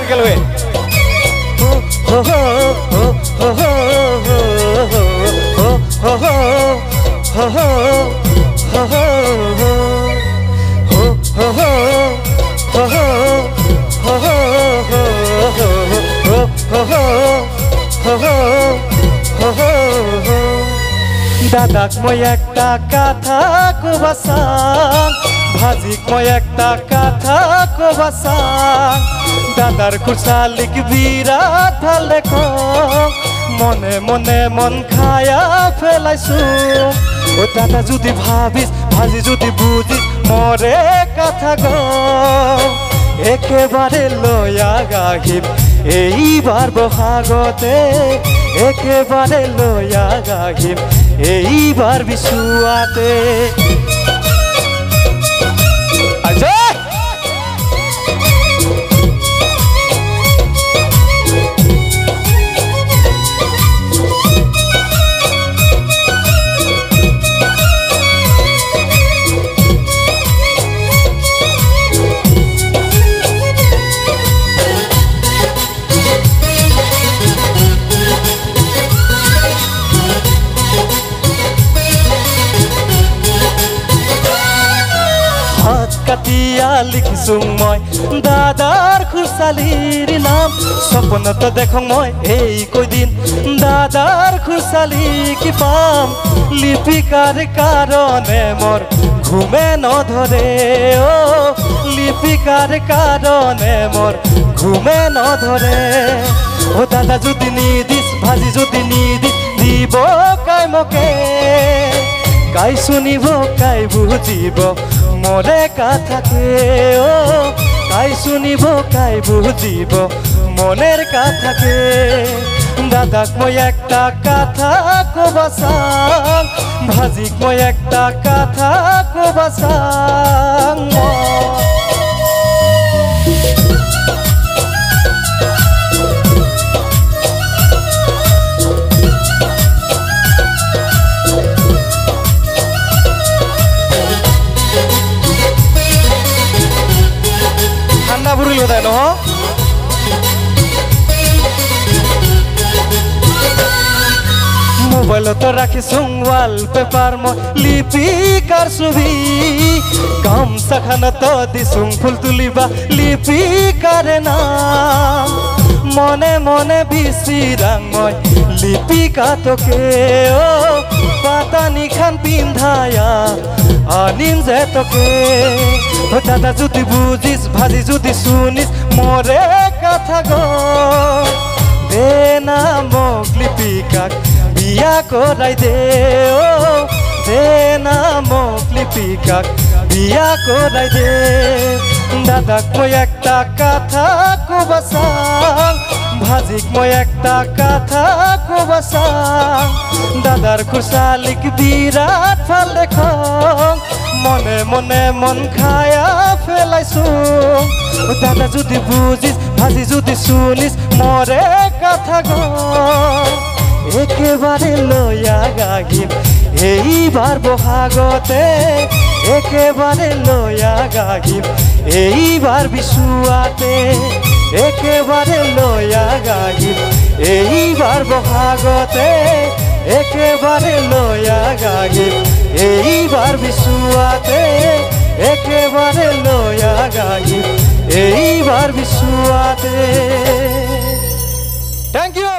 গেল দাদাক মই একটা কথা কবাসাং ভাজিক মই একটা কথা কবাসাং দাদার খুশালিক বিরাট ভাল দেখো মনে মনে মন খায়া ফেলাইছো ও দাদা যদি ভাবিস ভাজি যদি বুঝিস মরে কথা গো একেবারে লয়া গাহিম এইবার বহাগতে একেবারে লয়া গাহিম এইবার বিশুয়াতে কাটিয়া লিখিছো মই দাদার খুশালির নাম স্বপ্নত দেখো মই এই কয়দিন দাদার খুশালি কি পাম লিপিকার কারণে মোর ঘুমে নধরে ও লিপিকার কারণে মোর ঘুমে নধরে ও দাদা যদি নিদিস ভাজি যদি নিদিস দিব কাই মকে কাই শুনিব কাই বুঝিব মরে কথাকে ও কাই শুনিব কাই বুঝিব মনের কথাকে দাদাক মই একটা কথা কবাসাং ভাজিক মই একটা কথা কবাসাং বুড়িল তাই নহ মোবাইলত রাখিছো ওয়ালপেপার মই লিপিকার ছবি গামছাখানত দিছো ফুল তুলিবা লিপিকারে নাম মনে মনে বিচিৰাং মই লিপিকাতকে ও পাতানি খান পিন্ধায়া আনিম যে তোকে ও দাদা যদি বুঝিস ভাজি যদি শুনিস মরে কথা গো দে না মোক লিপিকাক বিয়া করাই দে ও দে না মোক লিপিকাক বিয়া করাই দে দাদাক মই একটা কথা কবাসাং ভাজিক মই একটা কথা কবাসাং দাদার খুশালিক বিরাট ভাল দেখো মনে মনে মন খায়া ফেলাইছো দাদা যদি বুঝিস ভাজি যদি শুনিস মরে কথা গো একেবারে লয়া গাহিম এইবার বহাগতে একেবারে লয়া গাহিম এইবার বিশুয়াতে একেবারে লয়া গাহিম এইবার বহাগতে একেবারে লয়া গাহিম এইবার বিশুয়াতে একেবারে লয়া গাহিম এইবার বিশুয়াতে থ্যাংক ইউ।